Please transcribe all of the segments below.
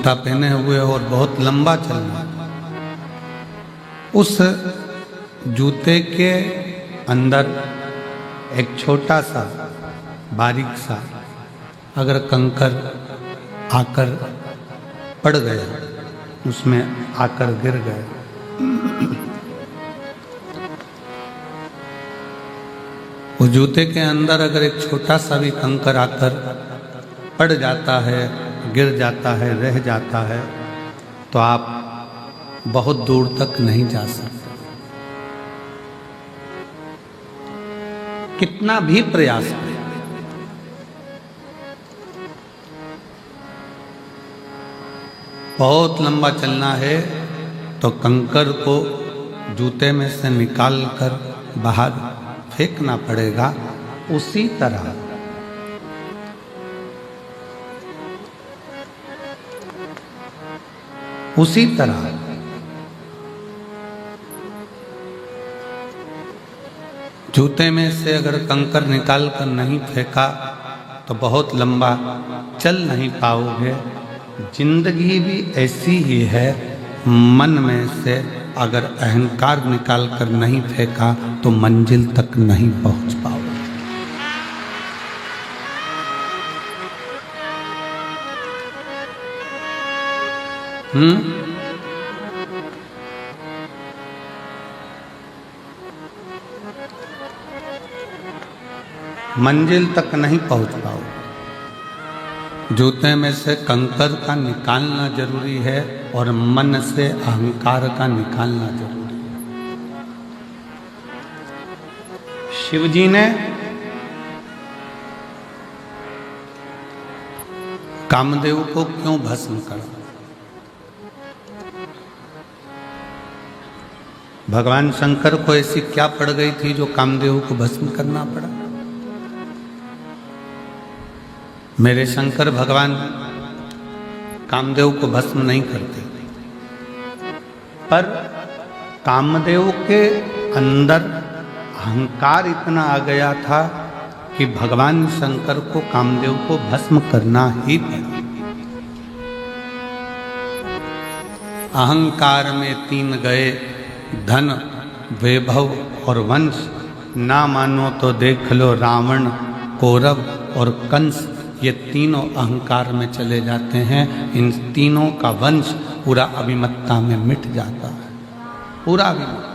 जूता पहने हुए और बहुत लंबा चलना। उस जूते के अंदर एक छोटा सा बारीक सा अगर कंकर आकर पड़ गया, उसमें आकर गिर गए, उस जूते के अंदर अगर एक छोटा सा भी कंकर आकर पड़ जाता है, गिर जाता है, रह जाता है, तो आप बहुत दूर तक नहीं जा सकते। कितना भी प्रयास करें, बहुत लंबा चलना है तो कंकर को जूते में से निकाल कर बाहर फेंकना पड़ेगा। उसी तरह जूते में से अगर कंकर निकाल कर नहीं फेंका तो बहुत लंबा चल नहीं पाओगे। जिंदगी भी ऐसी ही है, मन में से अगर अहंकार निकाल कर नहीं फेंका तो मंजिल तक नहीं पहुंच पाओगे। मंजिल तक नहीं पहुंच पाओगे। जूते में से कंकर का निकालना जरूरी है और मन से अहंकार का निकालना जरूरी है। शिव जी ने कामदेव को क्यों भस्म करा? भगवान शंकर को ऐसी क्या पड़ गई थी जो कामदेव को भस्म करना पड़ा? मेरे शंकर भगवान कामदेव को भस्म नहीं करते, पर कामदेव के अंदर अहंकार इतना आ गया था कि भगवान शंकर को कामदेव को भस्म करना ही पड़ा। अहंकार में तीन गए, धन, वैभव और वंश। ना मानो तो देख लो रावण, कौरव और कंस, ये तीनों अहंकार में चले जाते हैं। इन तीनों का वंश पूरा अभिमत्ता में मिट जाता है, पूरा अभिमत्ता।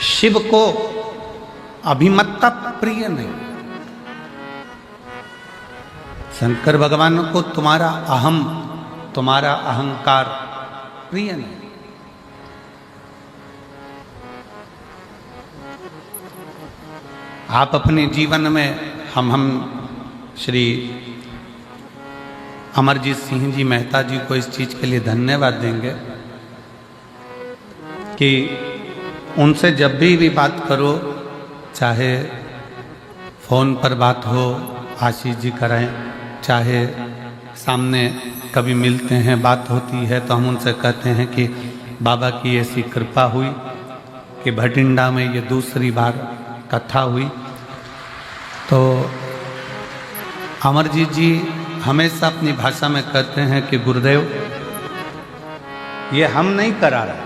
शिव को अभिमत्ता प्रिय नहीं। शंकर भगवान को तुम्हारा अहम, तुम्हारा अहंकार प्रिय नहीं। आप अपने जीवन में हम श्री अमरजीत सिंह जी मेहता जी को इस चीज़ के लिए धन्यवाद देंगे कि उनसे जब भी बात करो, चाहे फ़ोन पर बात हो, आशीष जी कराएं, चाहे सामने कभी मिलते हैं, बात होती है, तो हम उनसे कहते हैं कि बाबा की ऐसी कृपा हुई कि भटिंडा में ये दूसरी बार कथा हुई। तो अमरजीत जी हमेशा अपनी भाषा में कहते हैं कि गुरुदेव, ये हम नहीं करा रहे।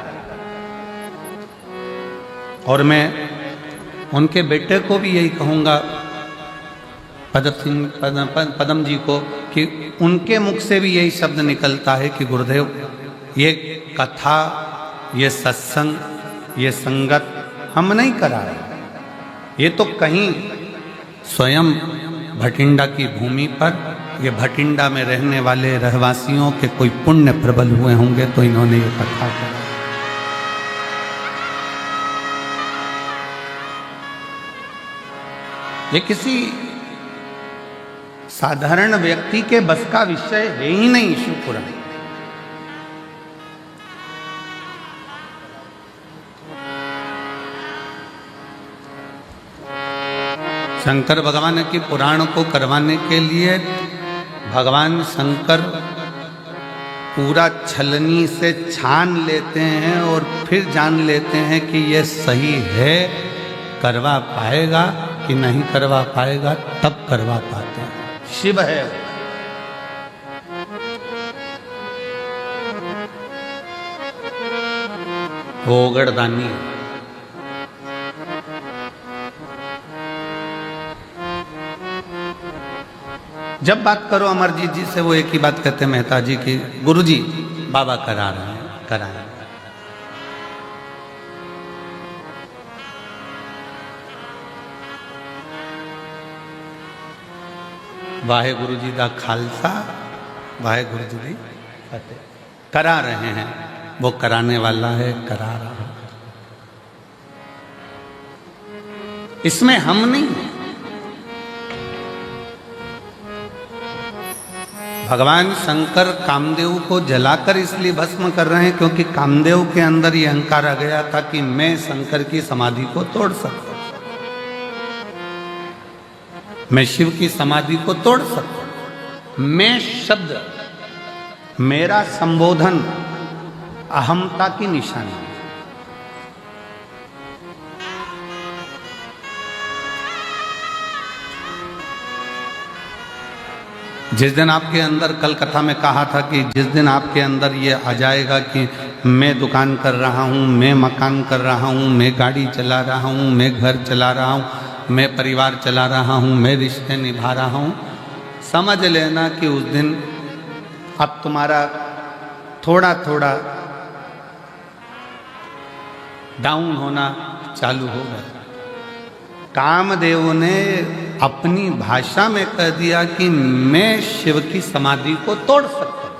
और मैं उनके बेटे को भी यही कहूँगा, पदम जी को, कि उनके मुख से भी यही शब्द निकलता है कि गुरुदेव, ये कथा, ये सत्संग, ये संगत हम नहीं करा रहे। ये तो कहीं स्वयं भटिंडा की भूमि पर, ये भटिंडा में रहने वाले रहवासियों के कोई पुण्य प्रबल हुए होंगे तो इन्होंने ये कथा करा। ये किसी साधारण व्यक्ति के बस का विषय है ही नहीं। शिवपुराण शंकर भगवान के पुराण को करवाने के लिए भगवान शंकर पूरा छलनी से छान लेते हैं और फिर जान लेते हैं कि ये सही है, करवा पाएगा कि बाकी नहीं करवा पाएगा, तब करवा पाते हैं। शिव है वो ओगड़दानी है। जब बात करो अमरजीत जी से, वो एक ही बात कहते हैं मेहता जी की, गुरु जी बाबा करा रहे हैं, कराएं। वाहे गुरु जी का खालसा, वाहे गुरु जी की फतेह। करा रहे हैं, वो कराने वाला है, करा रहा है। इसमें हम नहीं, भगवान शंकर कामदेव को जलाकर इसलिए भस्म कर रहे हैं क्योंकि कामदेव के अंदर ये अहंकार आ गया था कि मैं शंकर की समाधि को तोड़ सकता हूं, मैं शिव की समाधि को तोड़ सकता हूं। मैं शब्द, मेरा संबोधन अहमता की निशानी है। जिस दिन आपके अंदर, कल कथा में कहा था कि जिस दिन आपके अंदर ये आ जाएगा कि मैं दुकान कर रहा हूँ, मैं मकान कर रहा हूँ, मैं गाड़ी चला रहा हूँ, मैं घर चला रहा हूँ, मैं परिवार चला रहा हूँ, मैं रिश्ते निभा रहा हूँ, समझ लेना कि उस दिन अब तुम्हारा थोड़ा थोड़ा डाउन होना चालू होगा। कामदेव ने अपनी भाषा में कह दिया कि मैं शिव की समाधि को तोड़ सकता हूं,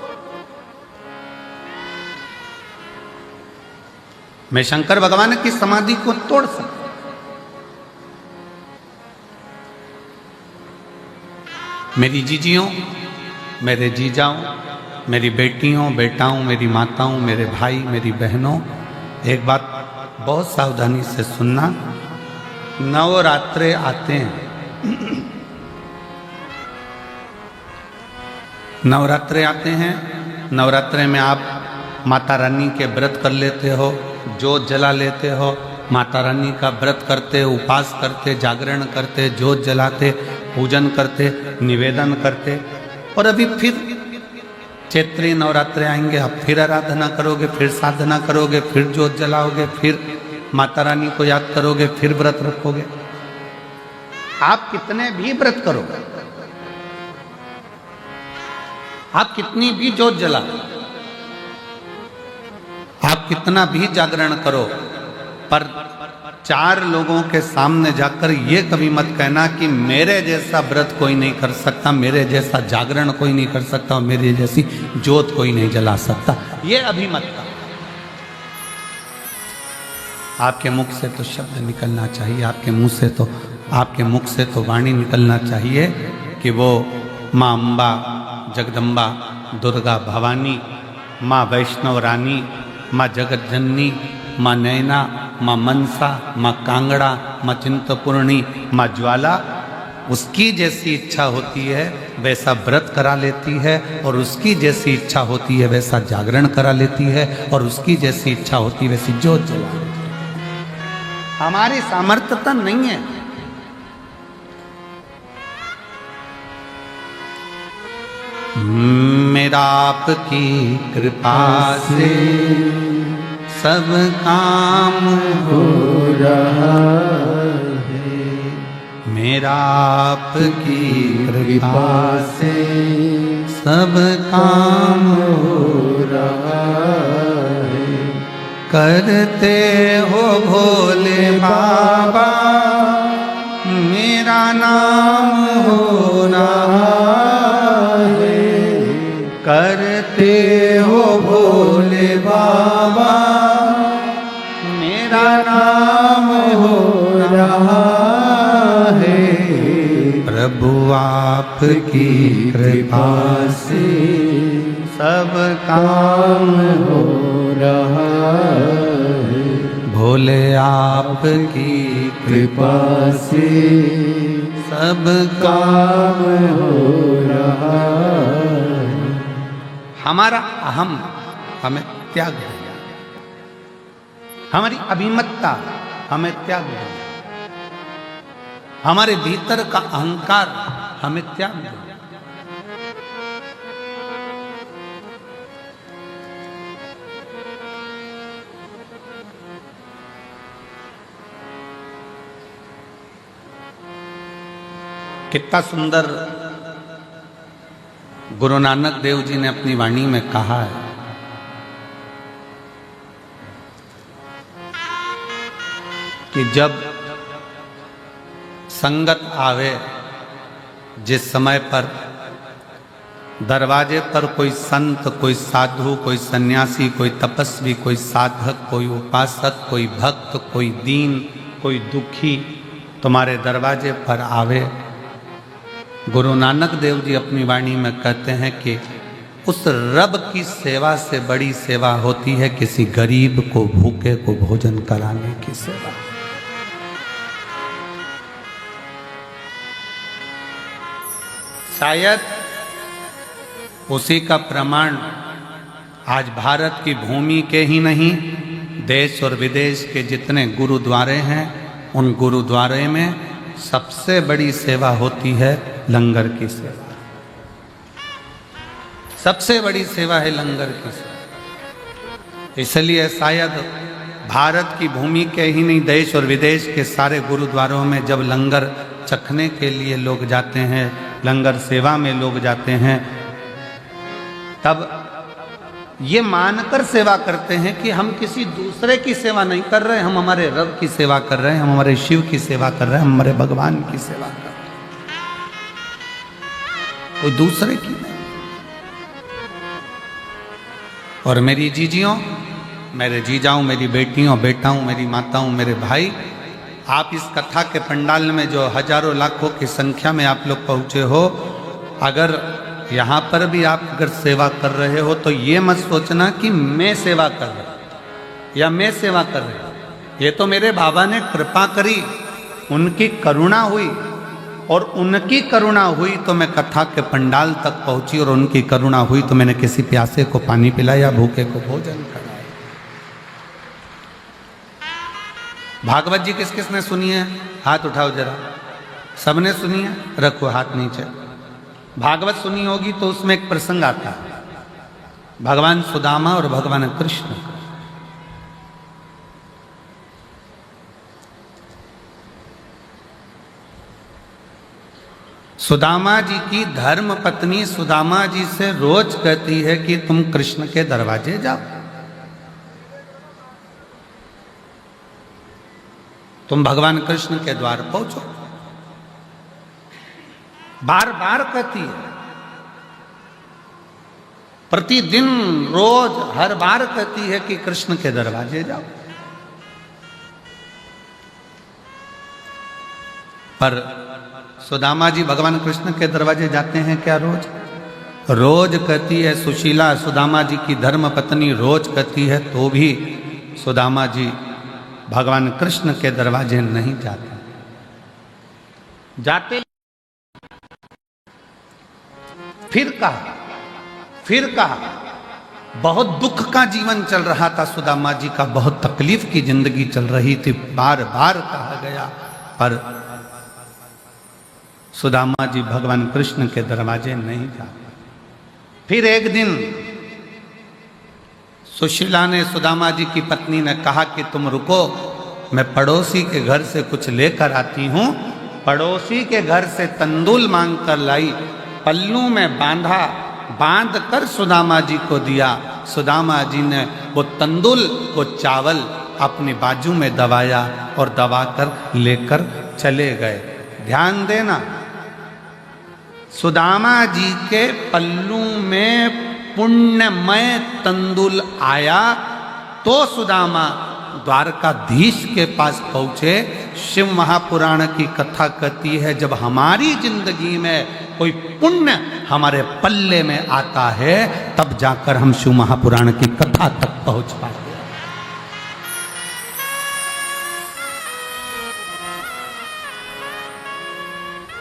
मैं शंकर भगवान की समाधि को तोड़ सकता हूं। मेरी जीजियों, मेरे जीजाओं, मेरी बेटियों, बेटाओं, मेरी माताओं, मेरे भाई, मेरी बहनों, एक बात बहुत सावधानी से सुनना। नवरात्रे आते हैं, नवरात्रे आते हैं, नवरात्रे में आप माता रानी के व्रत कर लेते हो, जोत जला लेते हो, माता रानी का व्रत करते, उपवास करते, जागरण करते, जोत जलाते, पूजन करते, निवेदन करते, और अभी फिर चैत्री नवरात्रे आएंगे, आप फिर आराधना करोगे, फिर साधना करोगे, फिर जोत जलाओगे, फिर माता रानी को याद करोगे, फिर व्रत रखोगे। आप कितने भी व्रत करो, आप कितनी भी जोत जला, आप कितना भी जागरण करो, पर 4 लोगों के सामने जाकर ये कभी मत कहना कि मेरे जैसा व्रत कोई नहीं कर सकता, मेरे जैसा जागरण कोई नहीं कर सकता, और मेरी जैसी जोत कोई नहीं जला सकता। ये अभी मत कहो। आपके मुख से तो शब्द निकलना चाहिए, आपके मुंह से तो, आपके मुख से तो वाणी निकलना चाहिए कि वो माँ अम्बा, जगदम्बा, दुर्गा भवानी, माँ वैष्णव रानी, माँ जगत जननी, माँ नैना, माँ मनसा, माँ कांगड़ा, माँ चिंतपूर्णी, माँ ज्वाला, उसकी जैसी इच्छा होती है वैसा व्रत करा लेती है, और उसकी जैसी इच्छा होती है वैसा जागरण करा लेती है, और उसकी जैसी इच्छा होती है वैसी जोत जला लेती है। हमारी सामर्थ्यता नहीं है। मेरा आपकी कृपा से सब काम हो रहा है, मेरा आपकी कृपा से सब काम हो रहा है। करते हो भोले बाबा मेरा नाम हो रहा है, करते हो भोले बाबा मेरा नाम हो रहा है। प्रभु आपकी कृपा से सब काम हो रहा है, भोले आपकी कृपा से सब काम हो रहा है। हमारा अहम हमें त्याग है, हमारी अभिमतता हमें त्याग है। हमारे भीतर का अहंकार हमें त्याग दो। कितना सुंदर गुरु नानक देव जी ने अपनी वाणी में कहा है कि जब संगत आवे, जिस समय पर दरवाजे पर कोई संत, कोई साधु, कोई सन्यासी, कोई तपस्वी, कोई साधक, कोई उपासक, कोई भक्त, कोई दीन, कोई दुखी तुम्हारे दरवाजे पर आवे, गुरु नानक देव जी अपनी वाणी में कहते हैं कि उस रब की सेवा से बड़ी सेवा होती है किसी गरीब को, भूखे को भोजन कराने की सेवा। शायद उसी का प्रमाण आज भारत की भूमि के ही नहीं, देश और विदेश के जितने गुरुद्वारे हैं, उन गुरुद्वारे में सबसे बड़ी सेवा होती है लंगर की सेवा। सबसे बड़ी सेवा है लंगर की सेवा। इसलिए शायद भारत की भूमि के ही नहीं, देश और विदेश के सारे गुरुद्वारों में जब लंगर चखने के लिए लोग जाते हैं, लंगर सेवा में लोग जाते हैं, तब ये मानकर सेवा करते हैं कि हम किसी दूसरे की सेवा नहीं कर रहे, हम हमारे रब की सेवा कर रहे हैं, हम हमारे शिव की सेवा कर रहे हैं, हम हमारे भगवान की सेवा कर रहे हैं, कोई दूसरे की नहीं। और मेरी जीजियों, मेरे जीजाओं, मेरी बेटियों, बेटाओं, मेरी माताओं, मेरे भाई, आप इस कथा के पंडाल में जो हजारों लाखों की संख्या में आप लोग पहुंचे हो, अगर यहाँ पर भी आप अगर सेवा कर रहे हो तो ये मत सोचना कि मैं सेवा कर रहा हूँ या मैं सेवा कर रहा हूँ। ये तो मेरे बाबा ने कृपा करी, उनकी करुणा हुई, और उनकी करुणा हुई तो मैं कथा के पंडाल तक पहुंची, और उनकी करुणा हुई तो मैंने किसी प्यासे को पानी पिलाया, भूखे को भोजन कराया। भागवत जी किस किस ने सुनी है? हाथ उठाओ जरा। सबने सुनी है? रखो हाथ नीचे। भागवत सुनी होगी तो उसमें एक प्रसंग आता है, भगवान सुदामा और भगवान कृष्ण। सुदामा जी की धर्म पत्नी सुदामा जी से रोज कहती है कि तुम कृष्ण के दरवाजे जाओ, तुम भगवान कृष्ण के द्वार पहुंचो। बार बार कहती है, प्रतिदिन, रोज, हर बार कहती है कि कृष्ण के दरवाजे जाओ। पर सुदामा जी भगवान कृष्ण के दरवाजे जाते हैं क्या रोज? रोज कहती है सुशीला, सुदामा जी की धर्म पत्नी रोज कहती है, तो भी सुदामा जी भगवान कृष्ण के दरवाजे नहीं जाते। जाते फिर कहा, बहुत दुख का जीवन चल रहा था सुदामा जी का, बहुत तकलीफ की जिंदगी चल रही थी, बार बार कहा गया, पर सुदामा जी भगवान कृष्ण के दरवाजे नहीं जाते। फिर एक दिन सुशीला ने, सुदामा जी की पत्नी ने कहा कि तुम रुको, मैं पड़ोसी के घर से कुछ लेकर आती हूं। पड़ोसी के घर से तंदूल मांग कर लाई, पल्लू में बांधा, बांध कर सुदामा जी को दिया। सुदामा जी ने वो तंदूल को चावल अपनी बाजू में दबाया और दबाकर लेकर चले गए। ध्यान देना, सुदामा जी के पल्लू में पुण्यमय तंदूल आया तो सुदामा द्वारकाधीश के पास पहुंचे। शिव महापुराण की कथा कहती है, जब हमारी जिंदगी में कोई पुण्य हमारे पल्ले में आता है, तब जाकर हम शिव महापुराण की कथा तक पहुंच पाते हैं।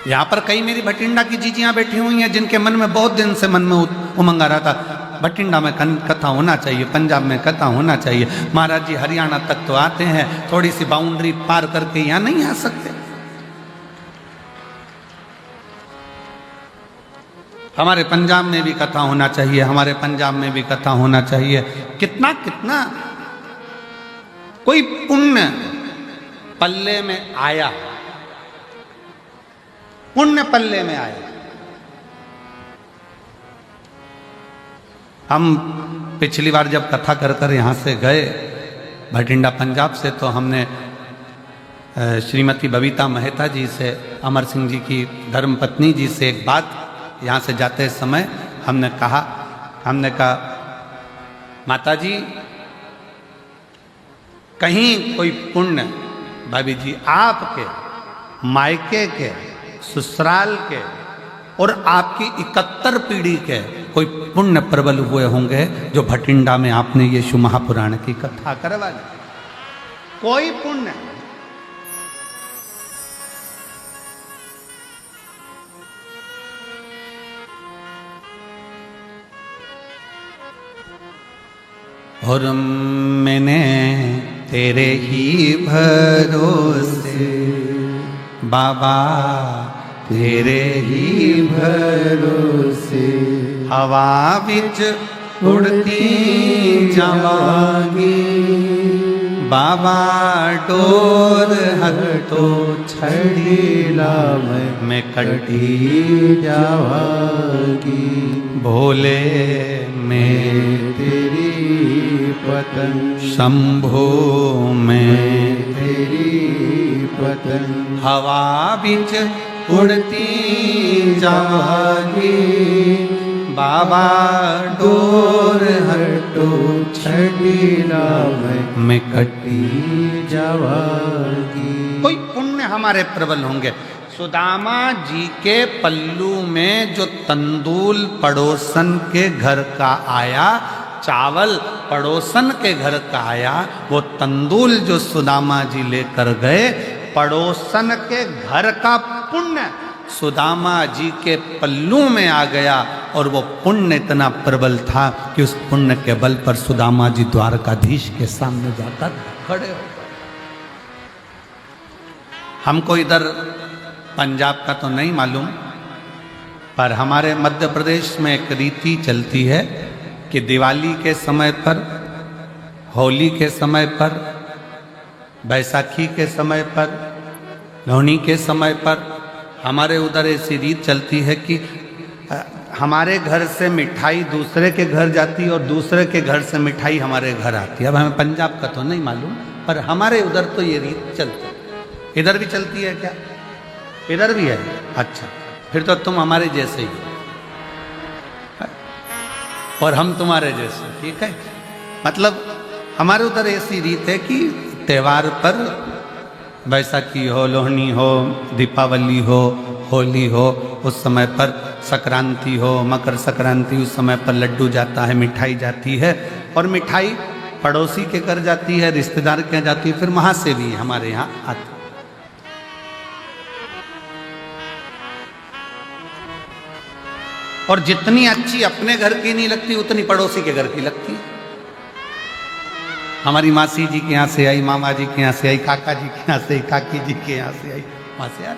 यहां पर कई मेरी भटिंडा की जीजियां बैठी हुई हैं, जिनके मन में बहुत दिन से मन में उमंग आ रहा था, भटिंडा में कथा होना चाहिए, पंजाब में कथा होना चाहिए। महाराज जी हरियाणा तक तो आते हैं, थोड़ी सी बाउंड्री पार करके यहाँ नहीं आ सकते? हमारे पंजाब में भी कथा होना चाहिए, हमारे पंजाब में भी कथा होना चाहिए। कितना कितना कोई पुण्य पल्ले में आया, पुण्य पल्ले में आया। हम पिछली बार जब कथा कर कर यहाँ से गए भटिंडा पंजाब से, तो हमने श्रीमती बबीता मेहता जी से, अमर सिंह जी की धर्मपत्नी जी से एक बात यहाँ से जाते समय हमने कहा माता जी कहीं कोई पुण्य, भाभी जी आपके मायके के, ससुराल के और आपकी 71 पीढ़ी के कोई पुण्य प्रबल हुए होंगे जो भटिंडा में आपने ये शिव महापुराण की कथा करवा दी। कोई पुण्य। और मैंने तेरे ही भरोसे बाबा, तेरे ही भरोसे हवा बिच उड़ती जावांगी बाबा, डोर हटो छड़ीला मैं कटी जावांगी। भोले में तेरी पतंग, शंभो में तेरी पतंग, हवा बिच उड़ती जावांगी बाबा, डोर हटो छड़ीला मैं कटी जावांगी। कोई पुण्य हमारे प्रबल होंगे। सुदामा जी के पल्लू में जो तंदूल पड़ोसन के घर का आया, चावल पड़ोसन के घर का आया, वो तंदूल जो सुदामा जी लेकर गए, पड़ोसन के घर का पुण्य सुदामा जी के पल्लू में आ गया। और वो पुण्य इतना प्रबल था कि उस पुण्य के बल पर सुदामा जी द्वारकाधीश के सामने जाकर खड़े हो गए। हमको इधर पंजाब का तो नहीं मालूम, पर हमारे मध्य प्रदेश में एक रीति चलती है कि दिवाली के समय पर, होली के समय पर, बैसाखी के समय पर, लोहड़ी के समय पर हमारे उधर ऐसी रीत चलती है कि हमारे घर से मिठाई दूसरे के घर जाती है और दूसरे के घर से मिठाई हमारे घर आती है। अब हमें पंजाब का तो नहीं मालूम, पर हमारे उधर तो ये रीत चलती है। इधर भी चलती है क्या? इधर भी है। अच्छा, फिर तो तुम हमारे जैसे ही और हम तुम्हारे जैसे, ठीक है। मतलब हमारे उधर ऐसी रीत है कि त्योहार पर, बैसाखी हो, लोहड़ी हो, दीपावली हो, होली हो, उस समय पर संक्रांति हो, मकर संक्रांति, उस समय पर लड्डू जाता है, मिठाई जाती है। और मिठाई पड़ोसी के घर जाती है, रिश्तेदार के यहाँ जाती है, फिर वहाँ से भी हमारे यहाँ आती है। और जितनी अच्छी अपने घर की नहीं लगती उतनी पड़ोसी के घर की लगती है। हमारी मासी जी के यहाँ से आई, मामा जी के यहाँ से आई, काका जी के यहाँ से आई, काकी जी के यहाँ से आई, वहां से आई।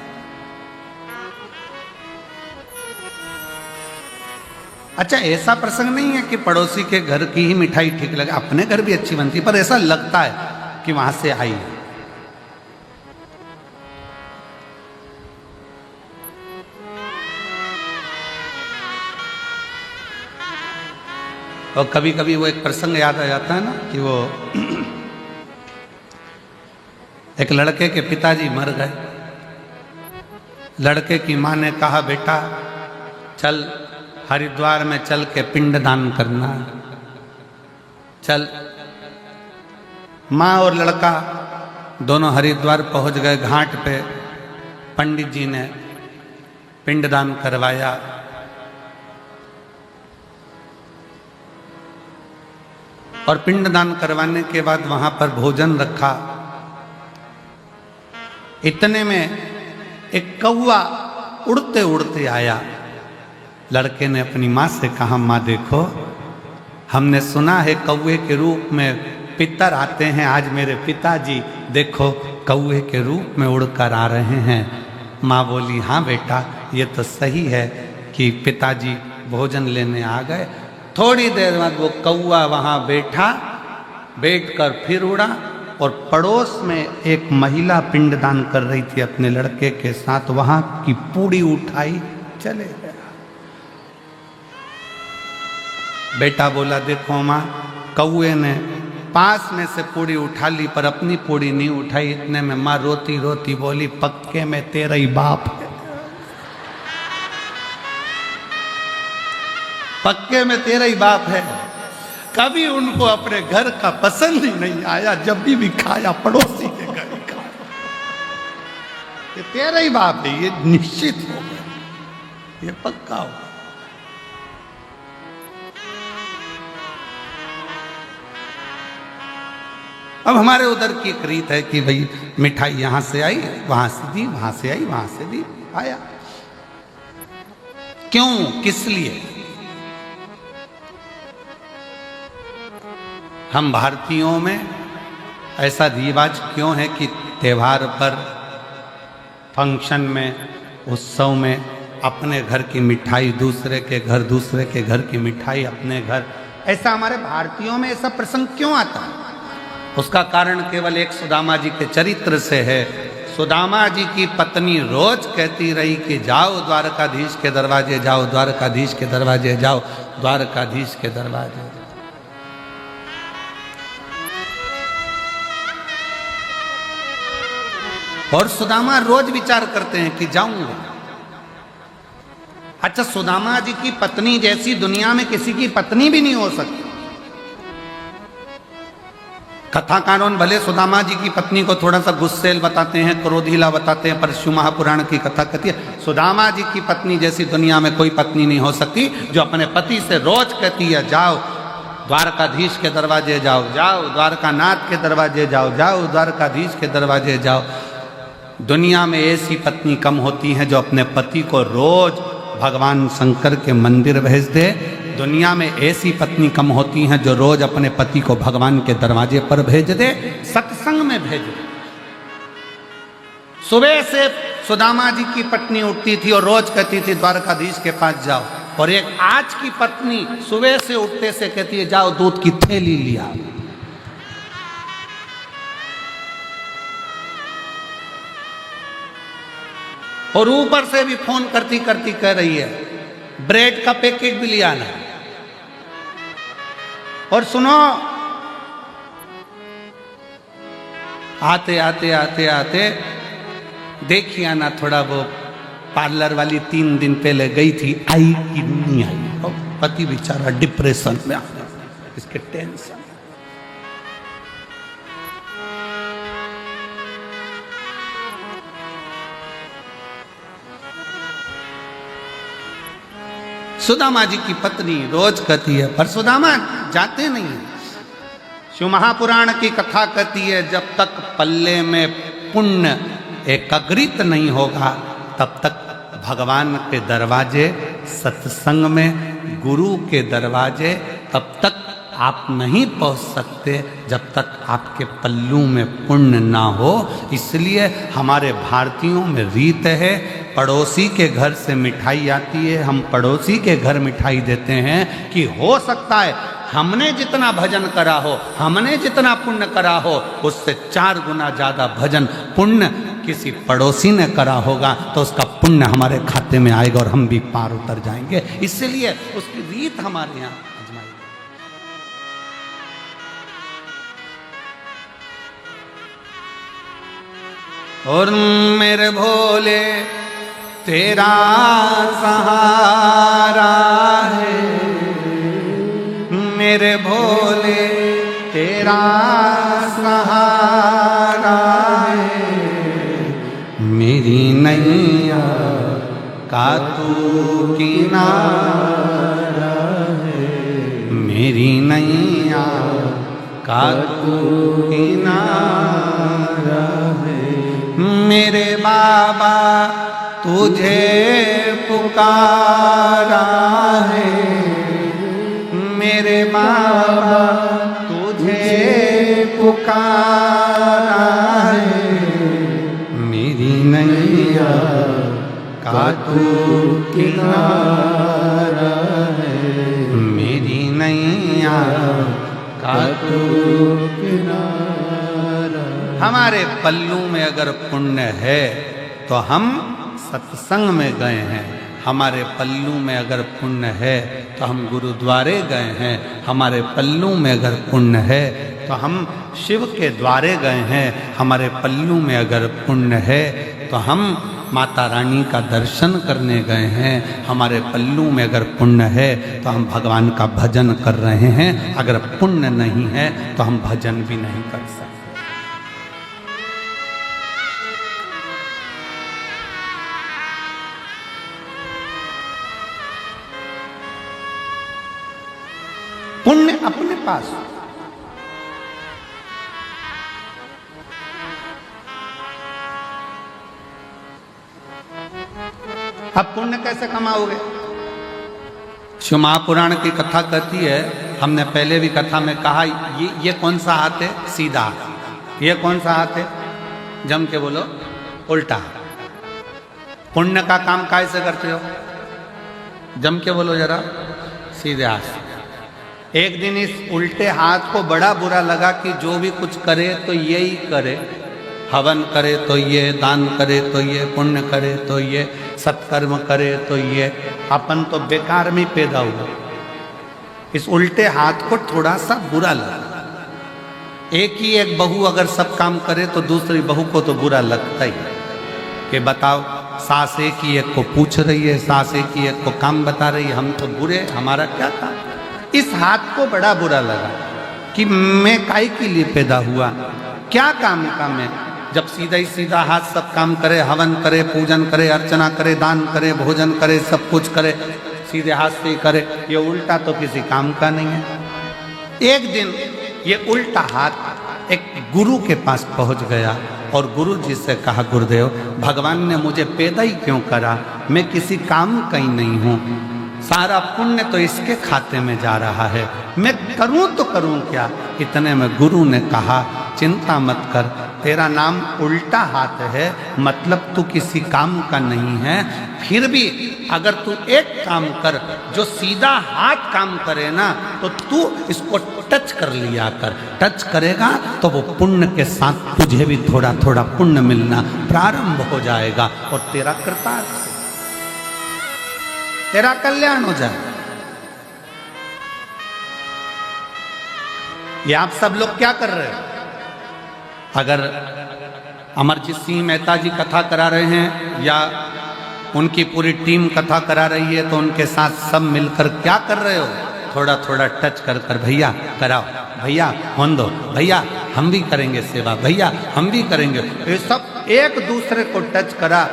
अच्छा, ऐसा प्रसंग नहीं है कि पड़ोसी के घर की ही मिठाई ठीक लगे, अपने घर भी अच्छी बनती है, पर ऐसा लगता है कि वहां से आई है। और कभी कभी वो एक प्रसंग याद आ जाता है ना कि वो एक लड़के के पिताजी मर गए। लड़के की माँ ने कहा, बेटा चल हरिद्वार में चल के पिंडदान करना। चल। माँ और लड़का दोनों हरिद्वार पहुंच गए। घाट पे पंडित जी ने पिंडदान करवाया। और पिंडदान करवाने के बाद वहां पर भोजन रखा। इतने में एक कौवा उड़ते उड़ते आया। लड़के ने अपनी माँ से कहा, माँ देखो, हमने सुना है कौवे के रूप में पितर आते हैं, आज मेरे पिताजी देखो कौवे के रूप में उड़कर आ रहे हैं। माँ बोली, हाँ बेटा ये तो सही है, कि पिताजी भोजन लेने आ गए। थोड़ी देर बाद वो कौआ वहाँ बैठा, बैठकर फिर उड़ा और पड़ोस में एक महिला पिंडदान कर रही थी अपने लड़के के साथ, वहाँ की पूड़ी उठाई चले गया। बेटा बोला देखो माँ, कौए ने पास में से पूड़ी उठा ली पर अपनी पूड़ी नहीं उठाई। इतने में माँ रोती रोती बोली पक्के में तेरा ही बाप है, पक्के में तेरा ही बाप है। कभी उनको अपने घर का पसंद ही नहीं आया, जब भी खाया पड़ोसी के घर ही खाया। ये तेरा ही बाप है, ये निश्चित हो गया, ये पक्का हो। अब हमारे उधर की एक रीत है कि भाई मिठाई यहां से आई, वहां से दी, वहां से आई, वहां से दी, आया। क्यों, किस लिए? हम भारतीयों में ऐसा रिवाज क्यों है कि त्योहार पर, फंक्शन में, उत्सव में अपने घर की मिठाई दूसरे के घर, दूसरे के घर की मिठाई अपने घर, ऐसा हमारे भारतीयों में ऐसा प्रसंग क्यों आता है? उसका कारण केवल एक सुदामा जी के चरित्र से है। सुदामा जी की पत्नी रोज कहती रही कि जाओ द्वारकाधीश के दरवाजे जाओ, द्वारकाधीश के दरवाजे जाओ, द्वारकाधीश के दरवाजे। और सुदामा रोज विचार करते हैं कि जाऊंगा। अच्छा, सुदामा जी की पत्नी जैसी दुनिया में किसी की पत्नी भी नहीं हो सकती। कथाकारों भले सुदामा जी की पत्नी को थोड़ा सा गुस्सेल बताते हैं, क्रोधीला बताते हैं, पर शिव महापुराण की कथा कहती है सुदामा जी की पत्नी जैसी दुनिया में कोई पत्नी नहीं हो सकती, जो अपने पति से रोज कहती है जाओ द्वारकाधीश के दरवाजे जाओ, जाओ द्वारकानाथ के दरवाजे जाओ, जाओ द्वारकाधीश के दरवाजे जाओ। दुनिया में ऐसी पत्नी कम होती हैं जो अपने पति को रोज भगवान शंकर के मंदिर भेज दे। दुनिया में ऐसी पत्नी कम होती हैं जो रोज अपने पति को भगवान के दरवाजे पर भेज दे, सत्संग में भेज दे। सुबह से सुदामा जी की पत्नी उठती थी और रोज कहती थी द्वारकाधीश के पास जाओ, और एक आज की पत्नी सुबह से उठते से कहती है जाओ दूध की थैली लिया। और ऊपर से भी फोन करती करती कह रही है ब्रेड का पैकेट भी लिया ना। और सुनो, आते आते आते आते देखिए ना, थोड़ा वो पार्लर वाली 3 दिन पहले गई थी, आई कि नहीं आई। और पति बेचारा डिप्रेशन में आ गया, इसके टेंशन। सुदामा जी की पत्नी रोज कहती है, पर सुदामा जाते नहीं है। शिव महापुराण की कथा कहती है जब तक पल्ले में पुण्य एकाग्रित नहीं होगा तब तक भगवान के दरवाजे, सत्संग में गुरु के दरवाजे तब तक आप नहीं पहुंच सकते जब तक आपके पल्लू में पुण्य ना हो। इसलिए हमारे भारतीयों में रीत है, पड़ोसी के घर से मिठाई आती है, हम पड़ोसी के घर मिठाई देते हैं कि हो सकता है हमने जितना भजन करा हो, हमने जितना पुण्य करा हो, उससे 4 गुना ज़्यादा भजन पुण्य किसी पड़ोसी ने करा होगा, तो उसका पुण्य हमारे खाते में आएगा और हम भी पार उतर जाएंगे। इसलिए उसकी रीत हमारे यहाँ आजमाई। और मेरे भोले तेरा सहारा है, मेरे भोले तेरा सहारा है, मेरी नैया का तू किनारा है, मेरी नैया का तू किनारा है। मेरे बाबा तुझे पुकारा है, मेरे बाबा तुझे पुकारा है, मेरी नैया का तू किनारा है, मेरी नैया का तू किनारा। हमारे पल्लू में अगर पुण्य है तो हम सत्संग में गए हैं, हमारे पल्लू में अगर पुण्य है तो हम गुरुद्वारे गए हैं, हमारे पल्लू में अगर पुण्य है तो हम शिव के द्वारे गए हैं, हमारे पल्लू में अगर पुण्य है तो हम माता रानी का दर्शन करने गए हैं, हमारे पल्लू में अगर पुण्य है तो हम भगवान का भजन कर रहे हैं। अगर पुण्य नहीं है तो हम भजन भी नहीं कर सकते। पुण्य अपने पास, अब पुण्य कैसे कमाओगे? शिव महापुराण की कथा कहती है, हमने पहले भी कथा में कहा, ये कौन सा हाथ है? सीधा। ये कौन सा हाथ है? जम के बोलो, उल्टा। पुण्य का काम कैसे करते हो? जम के बोलो जरा, सीधे हाथ। एक दिन इस उल्टे हाथ को बड़ा बुरा लगा कि जो भी कुछ करे तो यही करे, हवन करे तो ये, दान करे तो ये, पुण्य करे तो ये, सत्कर्म करे तो ये, अपन तो बेकार में पैदा हुआ। इस उल्टे हाथ को थोड़ा सा बुरा लगा। एक बहू अगर सब काम करे तो दूसरी बहू को तो बुरा लगता ही कि बताओ, सास एक ही एक को पूछ रही है, सास एक ही एक को काम बता रही है, हम तो बुरे, हमारा क्या काम? इस हाथ को बड़ा बुरा लगा कि मैं काहे के लिए पैदा हुआ, क्या काम का मैं? जब सीधा ही सीधा हाथ सब काम करे, हवन करे, पूजन करे, अर्चना करे, दान करे, भोजन करे, सब कुछ करे, सीधे हाथ से ही करे, ये उल्टा तो किसी काम का नहीं है। एक दिन ये उल्टा हाथ एक गुरु के पास पहुंच गया और गुरु जी से कहा, गुरुदेव, भगवान ने मुझे पैदा ही क्यों करा? मैं किसी काम का ही नहीं हूँ, सारा पुण्य तो इसके खाते में जा रहा है, मैं करूं तो करूं क्या? इतने में गुरु ने कहा, चिंता मत कर, तेरा नाम उल्टा हाथ है, मतलब तू किसी काम का नहीं है। फिर भी अगर तू एक काम कर, जो सीधा हाथ काम करे ना, तो तू इसको टच कर लिया कर। टच करेगा तो वो पुण्य के साथ तुझे भी थोड़ा थोड़ा पुण्य मिलना प्रारंभ हो जाएगा और तेरा कृतार्थ, तेरा कल्याण हो जाए। ये आप सब लोग क्या कर रहे हो? अगर अमरजीत सिंह मेहता जी कथा करा रहे हैं या उनकी पूरी टीम कथा करा रही है तो उनके साथ सब मिलकर क्या कर रहे हो? थोड़ा थोड़ा टच कर कर, भैया कराओ, भैया होन दो, भैया हम भी करेंगे सेवा, भैया हम भी करेंगे। ये सब एक दूसरे को टच करा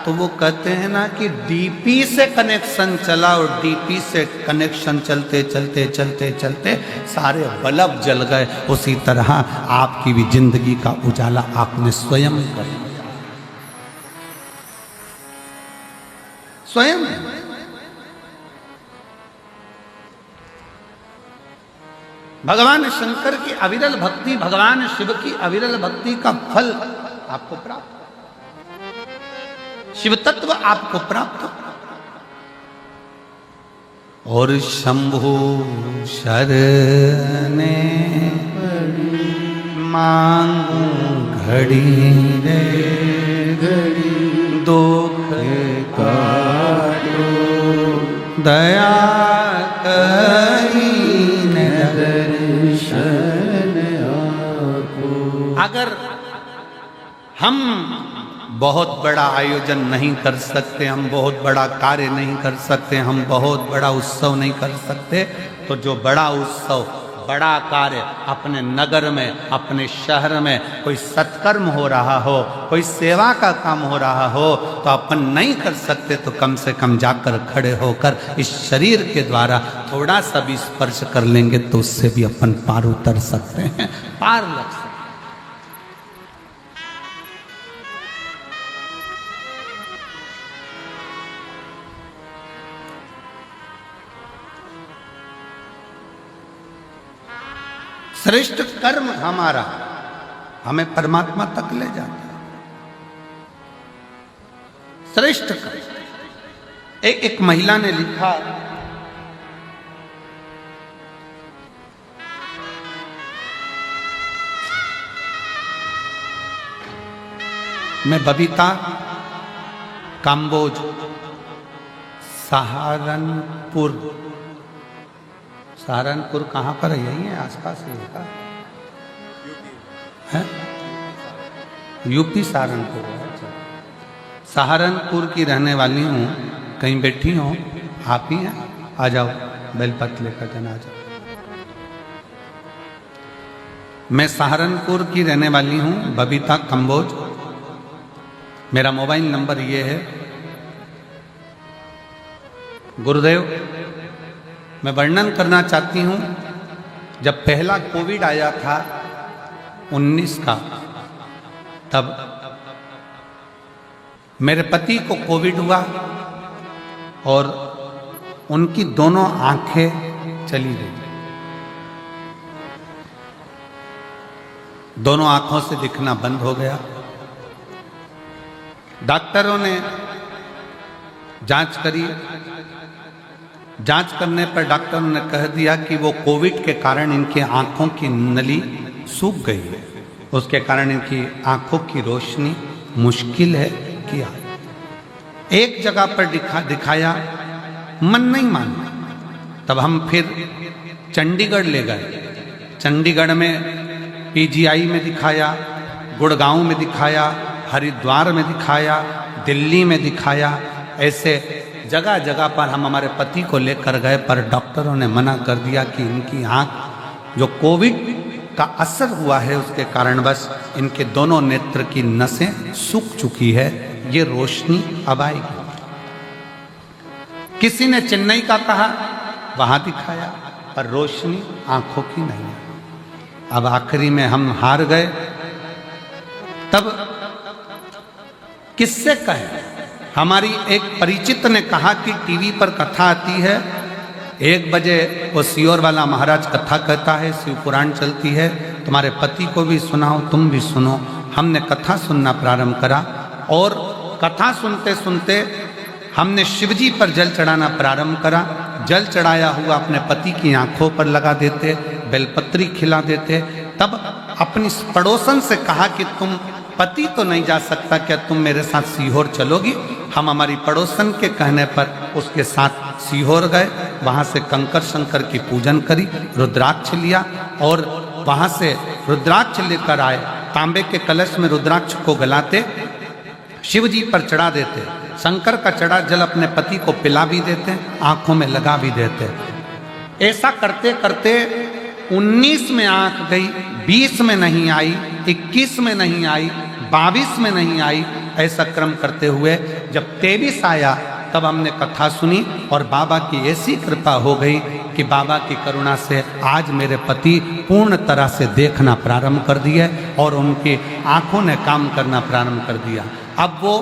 तो वो कहते हैं ना कि डीपी से कनेक्शन चला और डीपी से कनेक्शन चलते चलते चलते चलते सारे बल्ब जल गए। उसी तरह आपकी भी जिंदगी का उजाला आपने स्वयं कर दिया, स्वयं। भगवान शंकर की अविरल भक्ति, भगवान शिव की अविरल भक्ति का फल आपको प्राप्त, शिव तत्व आपको प्राप्त हो। और शंभु शरणे मांगू घड़ी रे घड़ी, दुख काटो दया करीन दर्शन आपको। अगर हम बहुत बड़ा आयोजन नहीं कर सकते, हम बहुत बड़ा कार्य नहीं कर सकते, हम बहुत बड़ा उत्सव नहीं कर सकते, तो जो बड़ा उत्सव, बड़ा कार्य अपने नगर में, अपने शहर में कोई सत्कर्म हो रहा हो, कोई सेवा का काम हो रहा हो, तो अपन नहीं कर सकते तो कम से कम जाकर खड़े होकर इस शरीर के द्वारा थोड़ा सा भी स्पर्श कर लेंगे तो उससे भी अपन पार उतर सकते हैं, पार लग सकते हैं। श्रेष्ठ कर्म हमारा हमें परमात्मा तक ले जाता है। श्रेष्ठ कर्म, एक महिला ने लिखा, मैं बबीता काम्बोज सहारनपुर कहाँ पर है? यही है आसपास है, यूपी सहारनपुर। सहारनपुर की रहने वाली हूँ। कहीं बैठी हो? आप ही हैं? आ जाओ, बेलपत्र लेकर के आ जाओ। मैं सहारनपुर की रहने वाली हूँ, बबीता काम्बोज। मेरा मोबाइल नंबर ये है। गुरुदेव, मैं वर्णन करना चाहती हूँ, जब पहला कोविड आया था 19 का, तब मेरे पति को कोविड हुआ और उनकी दोनों आंखें चली गई। दोनों आंखों से दिखना बंद हो गया। डॉक्टरों ने जांच करी। जांच करने पर डॉक्टरों ने कह दिया कि वो कोविड के कारण इनकी आंखों की नली सूख गई है, उसके कारण इनकी आंखों की रोशनी मुश्किल है किया। एक जगह पर दिखाया, मन नहीं माना। तब हम फिर चंडीगढ़ ले गए। चंडीगढ़ में पीजीआई में दिखाया, गुड़गांव में दिखाया, हरिद्वार में दिखाया, दिल्ली में दिखाया। ऐसे जगह जगह पर हम हमारे पति को लेकर गए, पर डॉक्टरों ने मना कर दिया कि इनकी आंख जो कोविड का असर हुआ है उसके कारण बस इनके दोनों नेत्र की नसें सूख चुकी है, ये रोशनी अब आएगी। किसी ने चेन्नई का कहा, वहां दिखाया, पर रोशनी आंखों की नहीं है। अब आखिरी में हम हार गए। तब किससे कहें? हमारी एक परिचित ने कहा कि टीवी पर कथा आती है, 1 बजे वो सियोर वाला महाराज कथा कहता है, शिव पुराण चलती है, तुम्हारे पति को भी सुनाओ, तुम भी सुनो। हमने कथा सुनना प्रारंभ करा और कथा सुनते सुनते हमने शिवजी पर जल चढ़ाना प्रारंभ करा। जल चढ़ाया हुआ अपने पति की आंखों पर लगा देते, बेलपत्री खिला देते। तब अपनी पड़ोसन से कहा कि तुम, पति तो नहीं जा सकता, क्या तुम मेरे साथ सीहोर चलोगी? हम हमारी पड़ोसन के कहने पर उसके साथ सीहोर गए। वहाँ से कंकर शंकर की पूजन करी, रुद्राक्ष लिया और वहाँ से रुद्राक्ष लेकर आए। तांबे के कलश में रुद्राक्ष को गलाते, शिव जी पर चढ़ा देते। शंकर का चढ़ा जल अपने पति को पिला भी देते, आंखों में लगा भी देते। ऐसा करते करते 19 में आंख गई, 20 में नहीं आई, 21 में नहीं आई, 22 में नहीं आई। ऐसा क्रम करते हुए जब 23 आया तब हमने कथा सुनी और बाबा की ऐसी कृपा हो गई कि बाबा की करुणा से आज मेरे पति पूर्ण तरह से देखना प्रारंभ कर दिए और उनकी आंखों ने काम करना प्रारंभ कर दिया। अब वो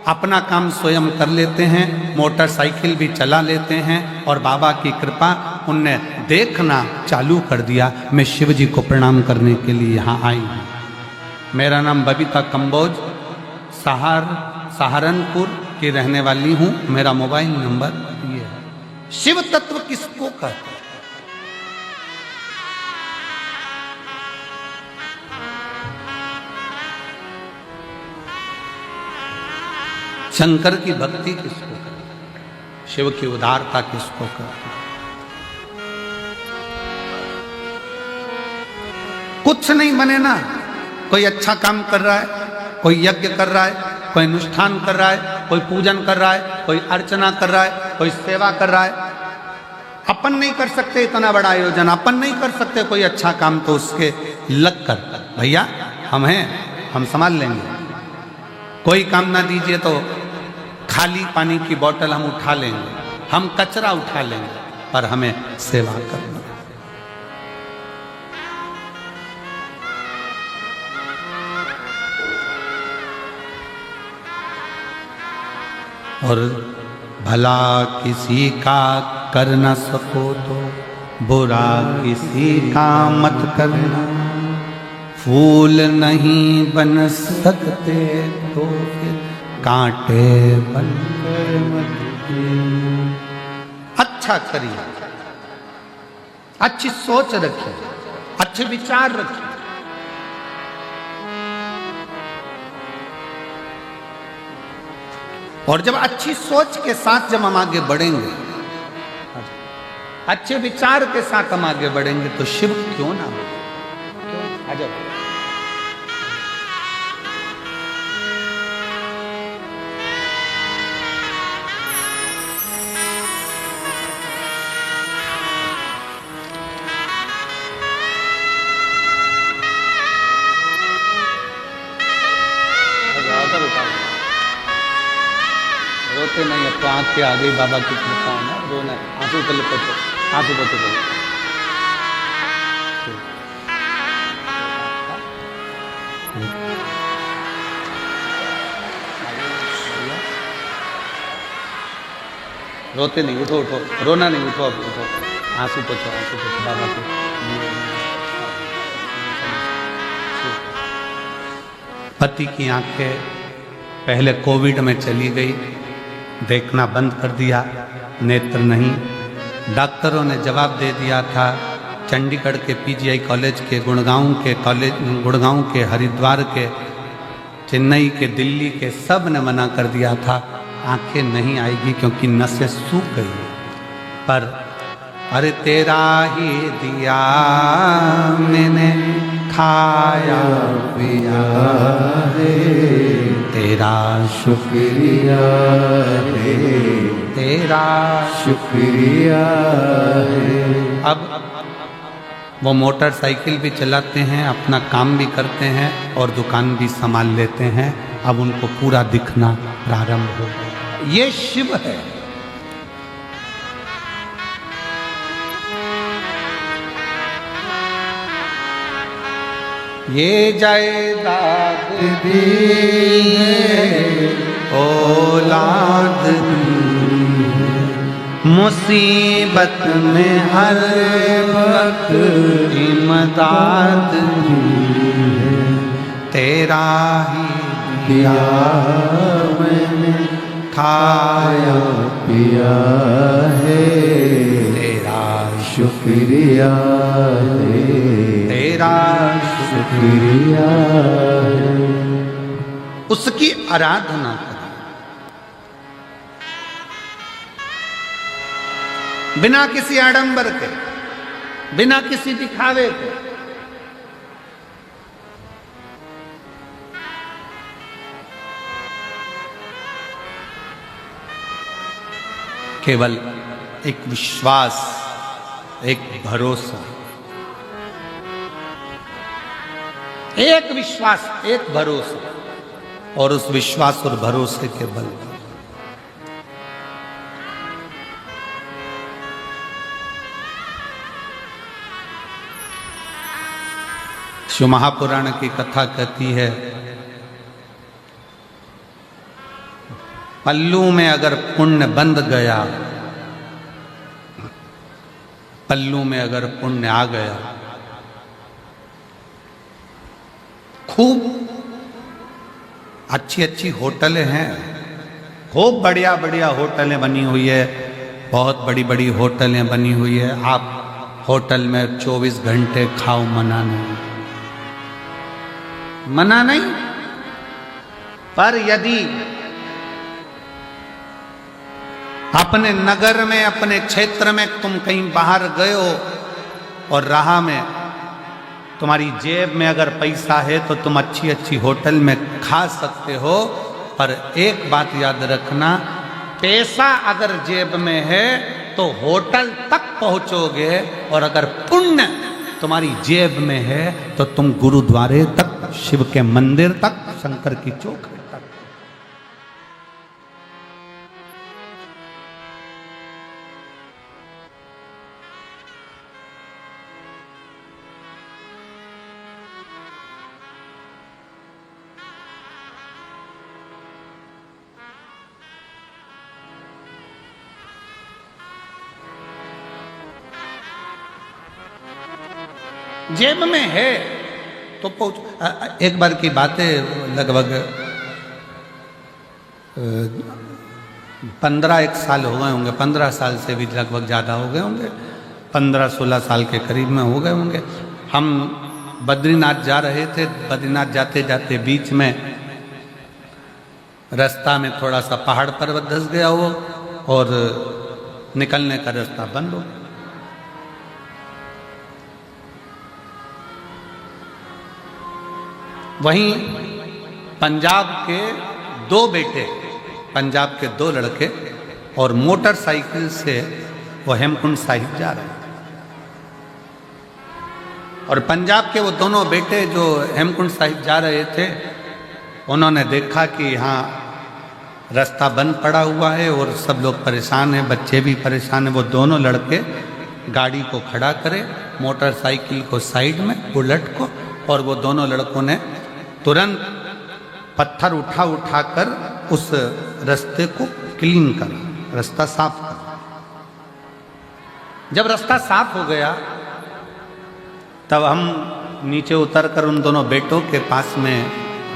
अपना काम स्वयं कर लेते हैं, मोटरसाइकिल भी चला लेते हैं और बाबा की कृपा उनने देखना चालू कर दिया। मैं शिव जी को प्रणाम करने के लिए यहाँ आई हूँ। मेरा नाम बबीता काम्बोज, सहारनपुर की रहने वाली हूँ। मेरा मोबाइल नंबर ये है। शिव तत्व किसको कहते हैं? शंकर की भक्ति किसको कहते हैं? शिव की उदारता किसको कहते हैं? कुछ नहीं बने ना। कोई अच्छा काम कर रहा है, कोई यज्ञ कर रहा है, कोई अनुष्ठान कर रहा है, कोई पूजन कर रहा है, कोई अर्चना कर रहा है, कोई सेवा कर रहा है। अपन नहीं कर सकते इतना बड़ा आयोजन, अपन नहीं कर सकते कोई अच्छा काम, तो उसके लग कर भैया हम हैं, हम संभाल लेंगे। कोई काम ना दीजिए तो खाली पानी की बोतल हम उठा लेंगे, हम कचरा उठा लेंगे, पर हमें सेवा करना। और भला किसी का कर न सको तो बुरा किसी का मत करना। फूल नहीं बन सकते तो फिर कांटे बनकर मत अच्छा करिए, अच्छी सोच रखिए, अच्छे विचार रखिए। और जब अच्छी सोच के साथ जब हम आगे बढ़ेंगे, अच्छे विचार के साथ हम आगे बढ़ेंगे, तो शिव क्यों ना हो। आ जाओ। रोते नहीं, अब तो आंख के आगे बाबा की कृपा है ना, रोना आंसू पहले पोछो, आंसू पोछो पहले। रोते नहीं, उठो उठो, रोना नहीं, उठो अब उठो, आंसू पोछो बाबा के। पति की आंखें पहले कोविड में चली गई, देखना बंद कर दिया, नेत्र नहीं। डॉक्टरों ने जवाब दे दिया था, चंडीगढ़ के पीजीआई कॉलेज के, गुड़गांव के, हरिद्वार के, चेन्नई के, दिल्ली के, सब ने मना कर दिया था, आंखें नहीं आएगी क्योंकि नसें सूख गई। पर अरे तेरा ही दिया मैंने खाया पिया है, तेरा शुक्रिया है, तेरा शुक्रिया है। अब वो मोटरसाइकिल भी चलाते हैं, अपना काम भी करते हैं और दुकान भी संभाल लेते हैं। अब उनको पूरा दिखना प्रारंभ हो गया। ये शिव है। ये जायदाद दी औलाद मुसीबत में हर वक्त इमदाद, तेरा ही दिया मैंने खाया पिया है, तेरा शुक्रिया है, तेरा शुक्रिया है। उसकी आराधना करें, बिना किसी आडंबर के, बिना किसी दिखावे के। केवल एक विश्वास, एक भरोसा, एक विश्वास, एक भरोसा, और उस विश्वास और भरोसे के बल पर शिव महापुराण की कथा कहती है, पल्लू में अगर पुण्य बंध गया, पल्लू में अगर पुण्य आ गया, खूब अच्छी अच्छी होटलें हैं, खूब बढ़िया बढ़िया होटलें बनी हुई है, बहुत बड़ी बड़ी होटलें बनी हुई है। आप होटल में 24 घंटे खाओ, मना नहीं, मना नहीं। पर यदि अपने नगर में, अपने क्षेत्र में तुम कहीं बाहर गए हो और राह में तुम्हारी जेब में अगर पैसा है तो तुम अच्छी अच्छी होटल में खा सकते हो, पर एक बात याद रखना, पैसा अगर जेब में है तो होटल तक पहुंचोगे, और अगर पुण्य तुम्हारी जेब में है तो तुम गुरुद्वारे तक, शिव के मंदिर तक, शंकर की चौखट तक। जेब में है तो पहुंच। एक बार की बात है, लगभग 15-1 साल हो गए होंगे, 15 साल से भी लगभग ज़्यादा हो गए होंगे, 15-16 साल के करीब में हो गए होंगे। हम बद्रीनाथ जा रहे थे। बद्रीनाथ जाते जाते बीच में रास्ता में थोड़ा सा पहाड़ पर्वत धंस गया हो और निकलने का रास्ता बंद हो। वहीं पंजाब के 2 बेटे, पंजाब के 2 लड़के और मोटरसाइकिल से वो हेमकुंड साहिब जा रहे थे। और पंजाब के वो दोनों बेटे जो हेमकुंड साहिब जा रहे थे, उन्होंने देखा कि यहाँ रास्ता बंद पड़ा हुआ है और सब लोग परेशान हैं, बच्चे भी परेशान हैं। वो दोनों लड़के गाड़ी को खड़ा करे, मोटरसाइकिल को साइड में, बुलेट को, और वो दोनों लड़कों ने तुरंत पत्थर उठा कर उस रास्ते को क्लीन करा, रास्ता साफ करा। जब रास्ता साफ हो गया तब हम नीचे उतरकर उन दोनों बेटों के पास में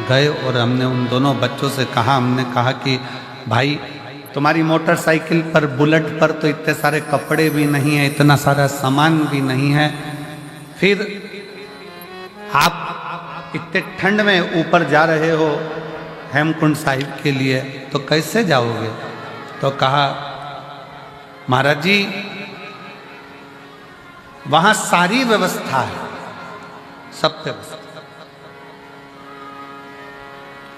गए और हमने उन दोनों बच्चों से कहा, हमने कहा कि भाई तुम्हारी मोटरसाइकिल पर, बुलेट पर तो इतने सारे कपड़े भी नहीं है, इतना सारा सामान भी नहीं है, फिर आप इतने ठंड में ऊपर जा रहे हो हेमकुंड साहिब के लिए, तो कैसे जाओगे? तो कहा महाराज जी वहां सारी व्यवस्था है, सब व्यवस्था।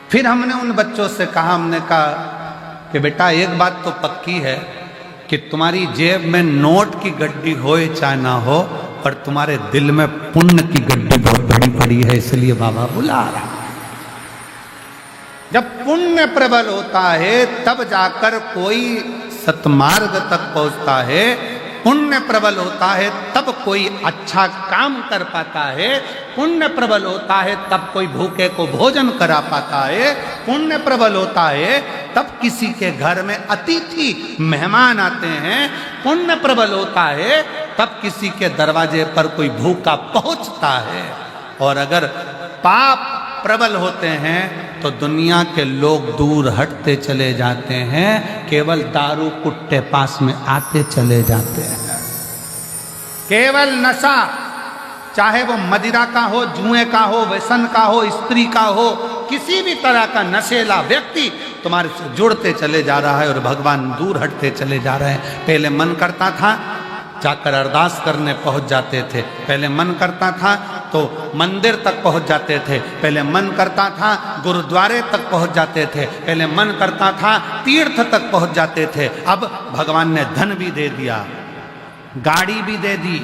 फिर हमने उन बच्चों से कहा, हमने कहा कि बेटा एक बात तो पक्की है कि तुम्हारी जेब में नोट की गड्डी हो चाहे ना हो, पर तुम्हारे दिल में पुण्य की गड्डी बहुत बड़ी पड़ी है, इसलिए बाबा बुला रहा। जब पुण्य प्रबल होता है तब जाकर कोई सतमार्ग तक पहुंचता है, पुण्य प्रबल होता है तब कोई अच्छा काम कर पाता है, पुण्य प्रबल होता है तब कोई भूखे को भोजन करा पाता है, पुण्य प्रबल होता है तब किसी के घर में अतिथि मेहमान आते हैं, पुण्य प्रबल होता है तब किसी के दरवाजे पर कोई भूखा पहुंचता है। और अगर पाप प्रबल होते हैं तो दुनिया के लोग दूर हटते चले जाते हैं, केवल दारू कुट्टे पास में आते चले जाते हैं। केवल नशा, चाहे वो मदिरा का हो, जुए का हो, व्यसन का हो, स्त्री का हो, किसी भी तरह का नशेला व्यक्ति तुम्हारे से जुड़ते चले जा रहा है और भगवान दूर हटते चले जा रहे हैं। पहले मन करता था जाकर अरदास करने पहुंच जाते थे, पहले मन करता था तो मंदिर तक पहुंच जाते थे, पहले मन करता था गुरुद्वारे तक पहुंच जाते थे, पहले मन करता था तीर्थ तक पहुंच जाते थे। अब भगवान ने धन भी दे दिया, गाड़ी भी दे दी,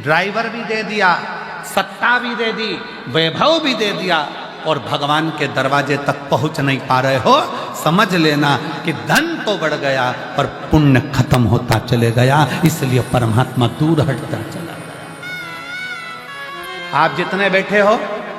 ड्राइवर भी दे दिया, सत्ता भी दे दी, वैभव भी दे दिया, और भगवान के दरवाजे तक पहुंच नहीं पा रहे हो। समझ लेना कि धन तो बढ़ गया पर पुण्य खत्म होता चले गया, इसलिए परमात्मा दूर हटता चला गया। आप जितने बैठे हो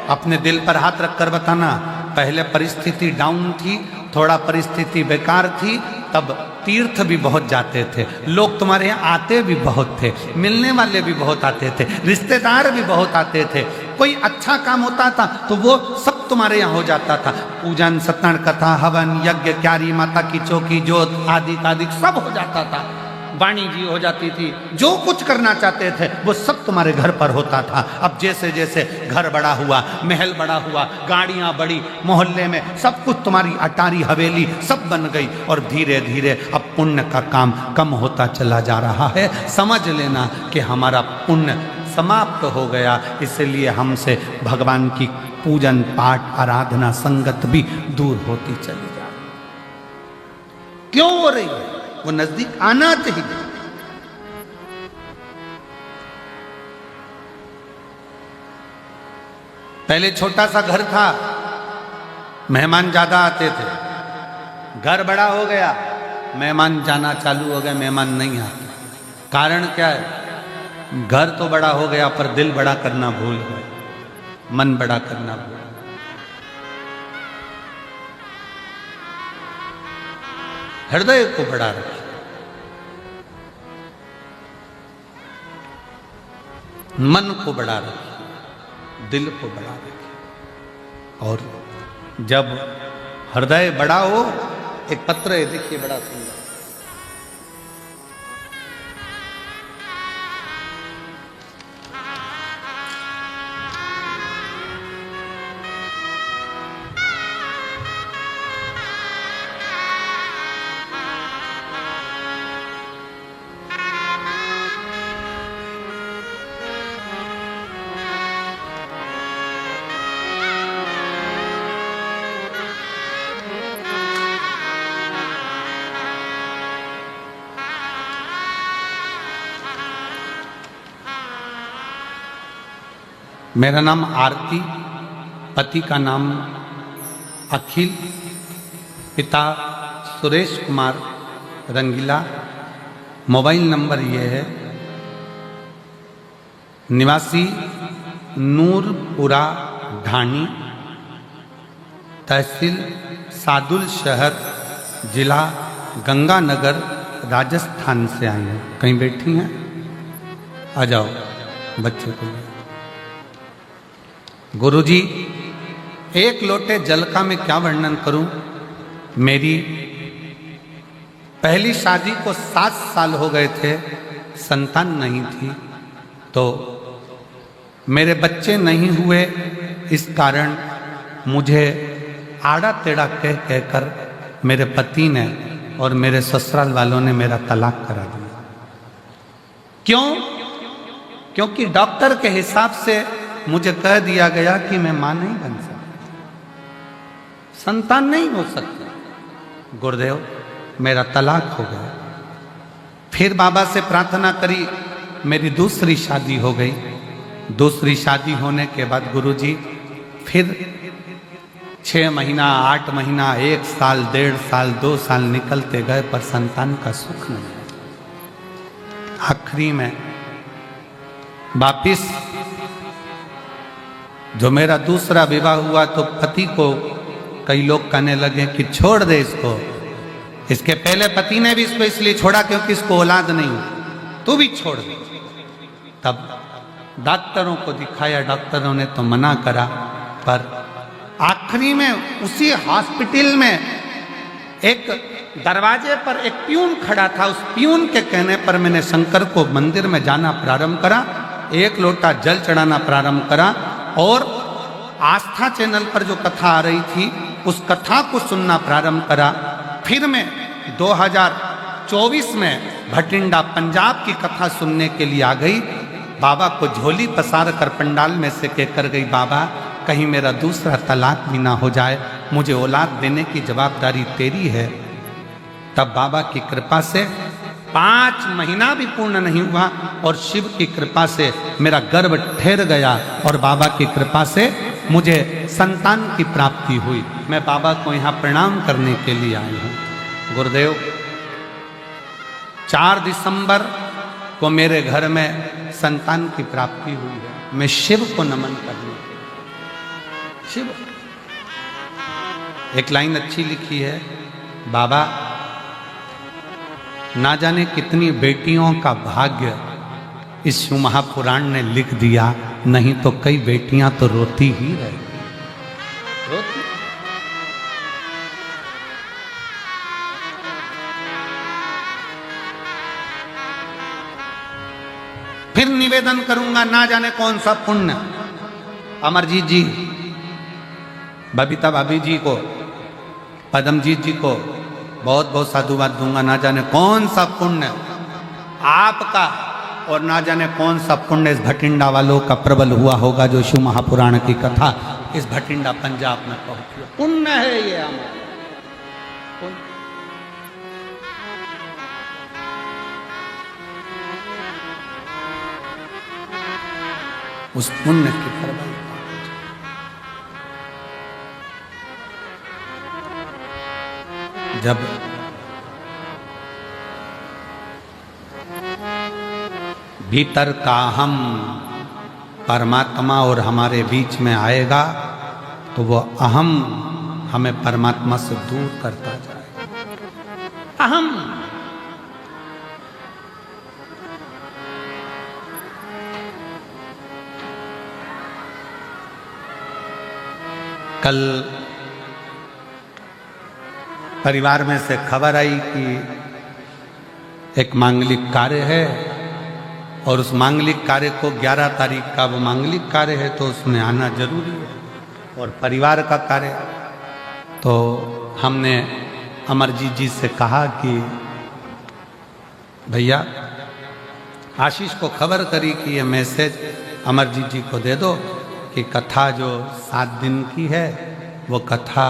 अपने दिल पर हाथ रखकर बताना, पहले परिस्थिति डाउन थी, थोड़ा परिस्थिति बेकार थी, तब तीर्थ भी बहुत जाते थे, लोग तुम्हारे यहाँ आते भी बहुत थे, मिलने वाले भी बहुत आते थे, रिश्तेदार भी बहुत आते थे, कोई अच्छा काम होता था तो वो सब तुम्हारे यहाँ हो जाता था। पूजन, सत्यनारायण कथा, हवन, यज्ञ, क्यारी माता की चौकी, जोत आदि आदि सब हो जाता था, वाणी जी हो जाती थी, जो कुछ करना चाहते थे वो सब तुम्हारे घर पर होता था। अब जैसे जैसे घर बड़ा हुआ, महल बड़ा हुआ, गाड़ियां बढ़ी, मोहल्ले में सब कुछ तुम्हारी अटारी हवेली सब बन गई, और धीरे धीरे अब पुण्य का काम कम होता चला जा रहा है। समझ लेना कि हमारा पुण्य समाप्त हो गया, इसलिए हमसे भगवान की पूजन पाठ आराधना संगत भी दूर होती चली जा रही। क्यों हो रही है? वो नजदीक आना चाहिए। पहले छोटा सा घर था, मेहमान ज्यादा आते थे, घर बड़ा हो गया, मेहमान जाना चालू हो गया, मेहमान नहीं आते। कारण क्या है? घर तो बड़ा हो गया पर दिल बड़ा करना भूल गए, मन बड़ा करना भूल गए। हृदय को बड़ा रखिए, मन को बड़ा रखिए, दिल को बड़ा रखिए। और जब हृदय बड़ा हो एक पत्र है, देखिए बड़ा सुंदर। मेरा नाम आरती, पति का नाम अखिल, पिता सुरेश कुमार रंगीला। मोबाइल नंबर ये है, निवासी नूरपुरा ढाणी, तहसील सादुल शहर, जिला गंगानगर, राजस्थान से आई हैं। कहीं बैठी हैं? आ जाओ बच्चे को। गुरुजी, एक लोटे जल का मैं क्या वर्णन करूं। मेरी पहली शादी को 7 साल हो गए थे, संतान नहीं थी, तो मेरे बच्चे नहीं हुए। इस कारण मुझे आड़ा टेढ़ा कह कहकर मेरे पति ने और मेरे ससुराल वालों ने मेरा तलाक करा दिया। क्यों? क्योंकि डॉक्टर के हिसाब से मुझे कह दिया गया कि मैं मां नहीं बन सकता, संतान नहीं हो सकता। गुरुदेव, मेरा तलाक हो गया। फिर बाबा से प्रार्थना करी, मेरी दूसरी शादी हो गई। दूसरी शादी होने के बाद गुरुजी फिर 6 महीना, 8 महीना, 1 साल, 1.5 साल, 2 साल निकलते गए, पर संतान का सुख नहीं। आखिरी में वापिस जो मेरा दूसरा विवाह हुआ, तो पति को कई लोग कहने लगे कि छोड़ दे इसको। इसके पहले पति ने भी इसको इसलिए छोड़ा क्योंकि इसको औलाद नहीं, तू भी छोड़ दे। तब डॉक्टरों को दिखाया, डॉक्टरों ने तो मना करा, पर आखिरी में उसी हॉस्पिटल में एक दरवाजे पर एक प्यून खड़ा था। उस प्यून के कहने पर मैंने शंकर को मंदिर में जाना प्रारंभ करा, 1 लोटा जल चढ़ाना प्रारंभ करा, और आस्था चैनल पर जो कथा आ रही थी उस कथा को सुनना प्रारंभ करा। फिर मैं 2024 में भटिंडा पंजाब की कथा सुनने के लिए आ गई। बाबा को झोली पसार कर पंडाल में से कहकर गई, बाबा कहीं मेरा दूसरा तलाक भी ना हो जाए, मुझे औलाद देने की जवाबदारी तेरी है। तब बाबा की कृपा से 5 महीना भी पूर्ण नहीं हुआ और शिव की कृपा से मेरा गर्भ ठहर गया और बाबा की कृपा से मुझे संतान की प्राप्ति हुई। मैं बाबा को यहाँ प्रणाम करने के लिए आई हूँ। गुरुदेव, 4 दिसंबर को मेरे घर में संतान की प्राप्ति हुई है। मैं शिव को नमन करने, शिव। एक लाइन अच्छी लिखी है, बाबा ना जाने कितनी बेटियों का भाग्य इस शिव महापुराण ने लिख दिया, नहीं तो कई बेटियां तो रोती ही रही, रोती। फिर निवेदन करूंगा, ना जाने कौन सा पुण्य अमरजीत जी, बबीता भाभी जी को, पदमजीत जी को बहुत बहुत साधुवाद दूंगा। ना जाने कौन सा पुण्य आपका और ना जाने कौन सा पुण्य इस भटिंडा वालों का प्रबल हुआ होगा, जो शिव महापुराण की कथा इस भटिंडा पंजाब में पहुंची। पुण्य है ये हमारा। उस पुण्य की प्रबल जब भीतर का हम परमात्मा और हमारे बीच में आएगा, तो वो अहम हमें परमात्मा से दूर करता जाएगा। अहम कल परिवार में से खबर आई कि एक मांगलिक कार्य है और उस मांगलिक कार्य को 11 तारीख का वो मांगलिक कार्य है, तो उसमें आना जरूरी है और परिवार का कार्य। तो हमने अमरजीत जी से कहा कि भैया आशीष को खबर करी कि ये मैसेज अमरजीत जी को दे दो कि कथा जो 7 दिन की है वो कथा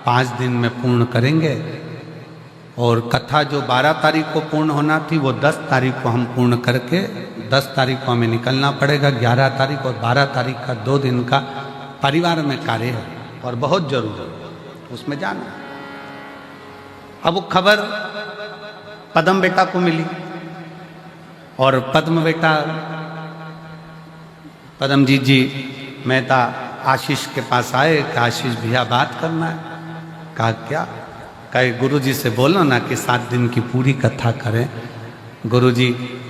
5 दिन में पूर्ण करेंगे, और कथा जो 12 तारीख को पूर्ण होना थी वो 10 तारीख को हम पूर्ण करके 10 तारीख को हमें निकलना पड़ेगा। 11 तारीख और 12 तारीख का 2 दिन का परिवार में कार्य है और बहुत जरूरी है, उसमें जाना। अब वो खबर पद्म बेटा को मिली और पद्म बेटा पद्मजीत जी मेहता आशीष के पास आए कि आशीष भैया बात करना है। कहा क्या? कहे गुरु जी से बोलो ना कि 7 दिन की पूरी कथा करें, गुरु जी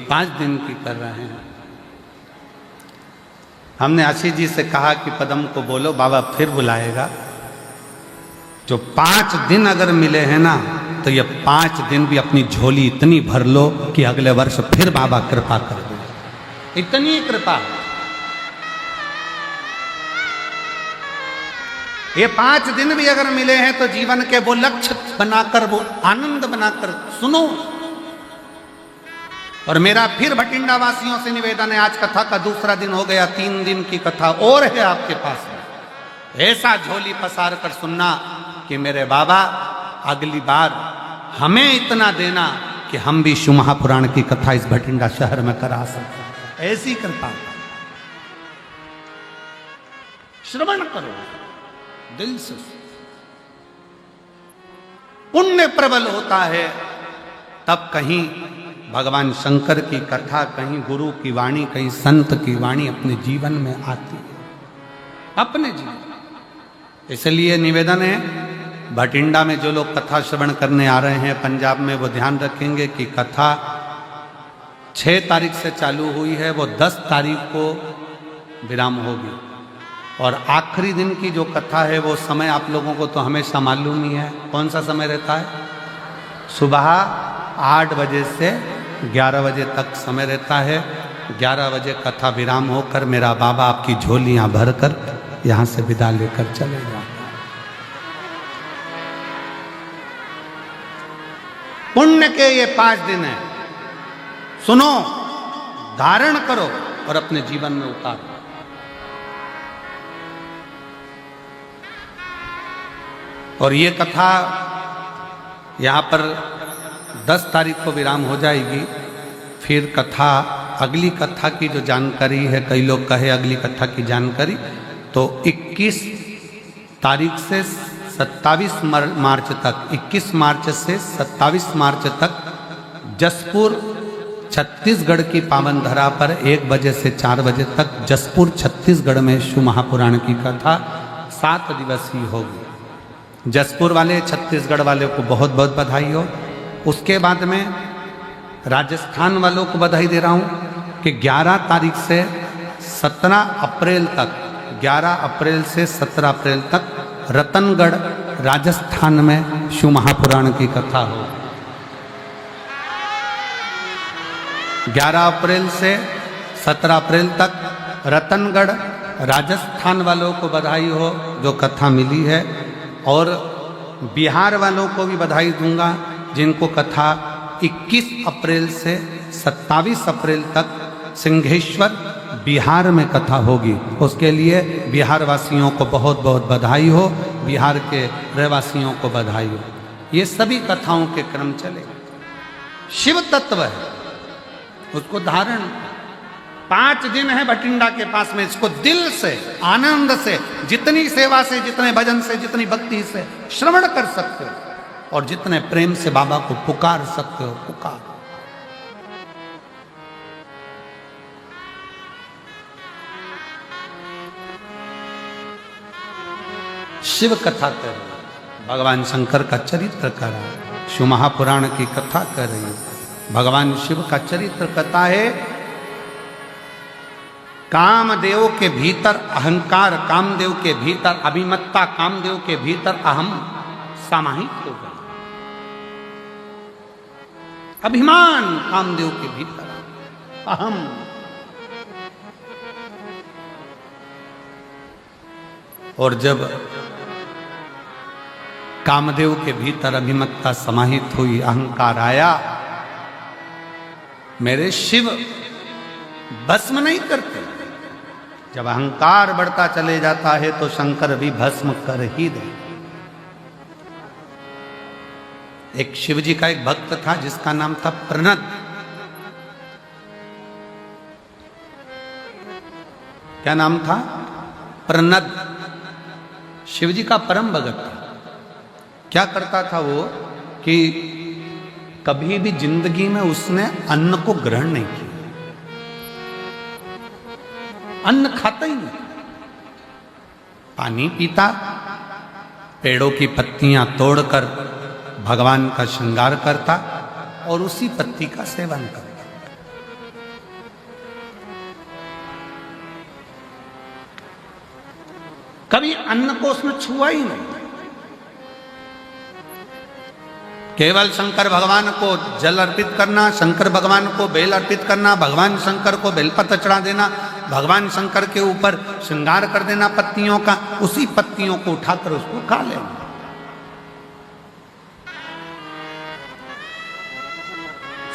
5 दिन की कर रहे हैं। हमने आशीष जी से कहा कि पद्म को बोलो बाबा फिर बुलाएगा, जो 5 दिन अगर मिले हैं ना तो ये 5 दिन भी अपनी झोली इतनी भर लो कि अगले वर्ष फिर बाबा कृपा कर दो, इतनी कृपा। ये 5 दिन भी अगर मिले हैं तो जीवन के वो लक्ष्य बनाकर, वो आनंद बनाकर सुनो। और मेरा फिर भटिंडा वासियों से निवेदन है, आज कथा का दूसरा दिन हो गया, 3 दिन की कथा और है आपके पास में, ऐसा झोली पसार कर सुनना कि मेरे बाबा अगली बार हमें इतना देना कि हम भी शिव महापुराण की कथा इस भटिंडा शहर में करा सकते। ऐसी कृपा श्रवण करो दिल से। पुण्य प्रबल होता है तब कहीं भगवान शंकर की कथा, कहीं गुरु की वाणी, कहीं संत की वाणी अपने जीवन में आती है, अपने जीवन। इसलिए निवेदन है भटिंडा में जो लोग कथा श्रवण करने आ रहे हैं पंजाब में, वो ध्यान रखेंगे कि कथा 6 तारीख से चालू हुई है, वो 10 तारीख को विराम होगी। और आखिरी दिन की जो कथा है वो समय आप लोगों को तो हमेशा मालूम ही है, कौन सा समय रहता है? सुबह 8 बजे से 11 बजे तक समय रहता है। 11 बजे कथा विराम होकर मेरा बाबा आपकी झोलियां भरकर यहाँ से विदा लेकर चले जाते। पुण्य के ये 5 दिन है, सुनो, धारण करो और अपने जीवन में उतारो। और ये कथा यहाँ पर 10 तारीख को विराम हो जाएगी। फिर कथा, अगली कथा की जो जानकारी है, कई लोग कहे अगली कथा की जानकारी, तो 21 तारीख से 27 मार्च तक, 21 मार्च से 27 मार्च तक जसपुर छत्तीसगढ़ की पावन धरा पर 1 बजे से 4 बजे तक जसपुर छत्तीसगढ़ में शिव महापुराण की कथा 7 दिवसीय होगी। जसपुर वाले, छत्तीसगढ़ वाले को बहुत बहुत बधाई हो। उसके बाद में राजस्थान वालों को बधाई दे रहा हूँ कि 11 तारीख से 17 अप्रैल तक, 11 अप्रैल से 17 अप्रैल तक रतनगढ़ राजस्थान में शिव महापुराण की कथा हो। 11 अप्रैल से 17 अप्रैल तक रतनगढ़ राजस्थान वालों को बधाई हो जो कथा मिली है। और बिहार वालों को भी बधाई दूंगा जिनको कथा 21 अप्रैल से 27 अप्रैल तक सिंहेश्वर बिहार में कथा होगी। उसके लिए बिहार वासियों को बहुत बहुत बधाई हो, बिहार के रहवासियों को बधाई हो। ये सभी कथाओं के क्रम चले। शिव तत्व है, उसको धारण 5 दिन है भटिंडा के पास में, इसको दिल से, आनंद से, जितनी सेवा से, जितने भजन से, जितनी भक्ति से श्रवण कर सकते हो और जितने प्रेम से बाबा को पुकार सकते हो पुकार। शिव कथा कर रही, भगवान शंकर का चरित्र कर रहा है, शिव महापुराण की कथा कर रही है। भगवान शिव का चरित्र कथा है। कामदेव के भीतर अहंकार, कामदेव के भीतर अभिमत्ता, कामदेव के भीतर अहम समाहित हो गया। अभिमान कामदेव के भीतर, अहम। और जब कामदेव के भीतर अभिमत्ता समाहित हुई, अहंकार आया, मेरे शिव भस्म नहीं करते। जब अहंकार बढ़ता चले जाता है तो शंकर भी भस्म कर ही दे। एक शिव जी का एक भक्त था जिसका नाम था प्रनद। क्या नाम था? प्रनद। शिव जी का परम भगत था। क्या करता था वो कि कभी भी जिंदगी में उसने अन्न को ग्रहण नहीं किया, अन्न खाता ही नहीं, पानी पीता, पेड़ों की पत्तियां तोड़कर भगवान का श्रृंगार करता और उसी पत्ती का सेवन करता। कभी अन्न को उसने छुआ ही नहीं। केवल शंकर भगवान को जल अर्पित करना, शंकर भगवान को बेल अर्पित करना, भगवान शंकर को बेलपत्र चढ़ा देना, भगवान शंकर के ऊपर श्रृंगार कर देना पत्तियों का, उसी पत्तियों को उठाकर उसको खा लेना।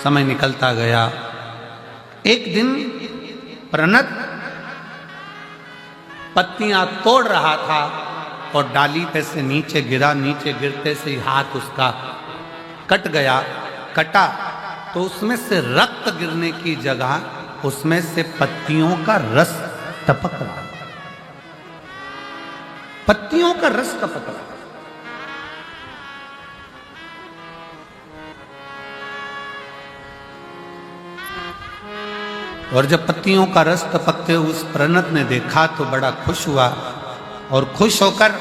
समय निकलता गया। एक दिन प्रनद पत्तियां तोड़ रहा था और डाली पे से नीचे गिरा। नीचे गिरते से हाथ उसका कट गया। कटा तो उसमें से रक्त गिरने की जगह उसमें से पत्तियों का रस टपक रहा। पत्तियों का रस टपक रहा। और जब पत्तियों का रस टपकते उस प्रनद ने देखा तो बड़ा खुश हुआ और खुश होकर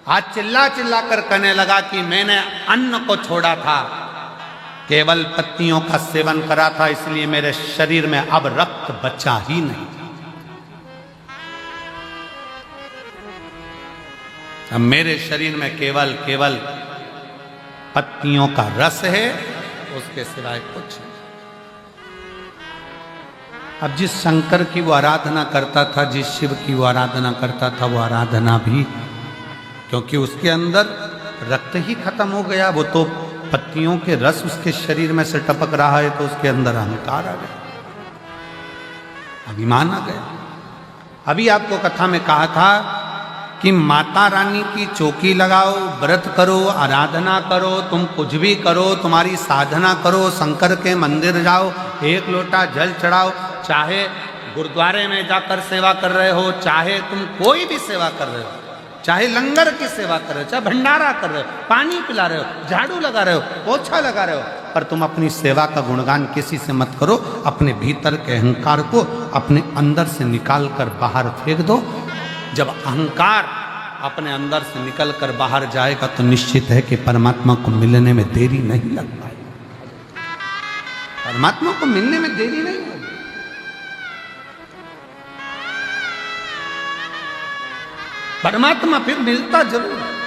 आज चिल्ला चिल्ला कर कहने लगा कि मैंने अन्न को छोड़ा था, केवल पत्तियों का सेवन करा था, इसलिए मेरे शरीर में अब रक्त बचा ही नहीं। अब मेरे शरीर में केवल पत्तियों का रस है, उसके सिवाय कुछ नहीं। अब जिस शंकर की वो आराधना करता था, जिस शिव की वो आराधना करता था, वो आराधना भी, क्योंकि उसके अंदर रक्त ही खत्म हो गया, वो तो पत्तियों के रस उसके शरीर में से टपक रहा है, तो उसके अंदर अहंकार आ गया, अभिमान आ गया। अभी आपको कथा में कहा था कि माता रानी की चौकी लगाओ, व्रत करो, आराधना करो, तुम कुछ भी करो, तुम्हारी साधना करो, शंकर के मंदिर जाओ, एक लोटा जल चढ़ाओ, चाहे गुरुद्वारे में जाकर सेवा कर रहे हो, चाहे तुम कोई भी सेवा कर रहे हो, चाहे लंगर की सेवा कर रहे हो, चाहे भंडारा कर रहे हो, पानी पिला रहे हो, झाड़ू लगा रहे हो, पोछा लगा रहे हो, पर तुम अपनी सेवा का गुणगान किसी से मत करो। अपने भीतर के अहंकार को अपने अंदर से निकाल कर बाहर फेंक दो। जब अहंकार अपने अंदर से निकल कर बाहर जाएगा तो निश्चित है कि परमात्मा को मिलने में देरी नहीं लग पाएगी। परमात्मा को मिलने में देरी नहीं होगी। परमात्मा फिर मिलता जरूर है।